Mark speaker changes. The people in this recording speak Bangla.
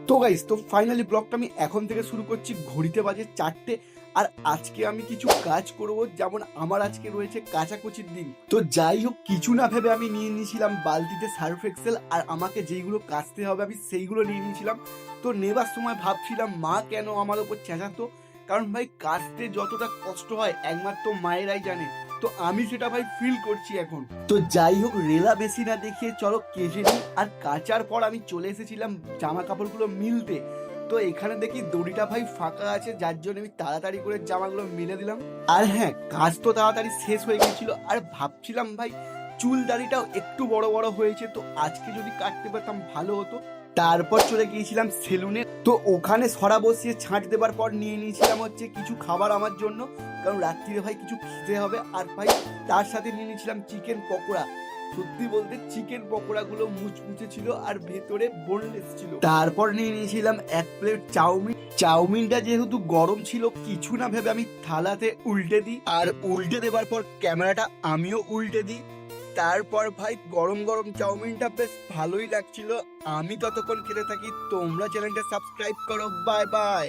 Speaker 1: তো গাইস, তো ফাইনালি ব্লগটা আমি এখন থেকে শুরু করছি। ঘড়িতে বাজে 4টে। আর আজকে আমি কিছু কাজ করব, যেমন আমার আজকে রয়েছে কাচাকুচির দিন। তো যাই হোক, কিছু না ভেবে আমি নিয়ে নিয়েছিলাম বালতিতে সার্ফ এক্সেল, আর আমাকে যেইগুলো কাচতে হবে আমি সেইগুলো নিয়ে নিয়েছিলাম। তো নেবার সময় ভাবছিলাম মা কেন আমার ওপর চেঁচাতো, কারণ ভাই কাচতে যতটা কষ্ট হয় একমাত্র মায়েরাই জানে। তো আমি সেটা ভাই ফিল করছি এখন। তো যাই হোক, রেলা বেশি না দেখিয়ে চলো কেচে নিই। আর কাচার পর আমি চলে এসেছিলাম জামা কাপড়গুলো মিলতে। তো এখানে দেখি দড়িটা ভাই ফাঁকা আছে, যার জন্য আমি তাড়াতাড়ি করে জামাগুলো মিলে দিলাম। আর হ্যাঁ, কাজ তো তাড়াতাড়ি শেষ হয়ে গেছিল। আর ভাবছিলাম ভাই চুল দাড়িটাও একটু বড় বড় হয়েছে, তো আজকে যদি কাটতে পারতাম ভালো হতো। তারপর চলে গিয়েছিলাম সেলুনে। তো ওখানে সরা বসিয়ে ছাঁট দেবার পর নিয়ে নিয়েছিলাম হচ্ছে কিছু খাবার আমার জন্য, কারণ রাত্রিরে ভাই কিছু খেতে হবে। আর ভাই তার সাথে নিয়ে নিয়েছিলাম চিকেন পকোড়া। সত্যি বলতে চিকেন পকোড়াগুলো মুচমুচে ছিল আর ভেতরে বোনলেস ছিল। তারপর নিয়ে নিয়েছিলাম 1 প্লেট চাউমিন। চাউমিনটা যেহেতু গরম ছিল, কিছু না ভেবে আমি থালাতে উল্টে দিই। আর উল্টে দেবার পর ক্যামেরাটা আমিও উল্টে দিই। তারপর ভাই গরম গরম চাউমিনটা বেশ ভালোই লাগছিল। আমি ততক্ষণ খেতে থাকি, তোমরা চ্যানেলটা সাবস্ক্রাইব করো। Bye bye.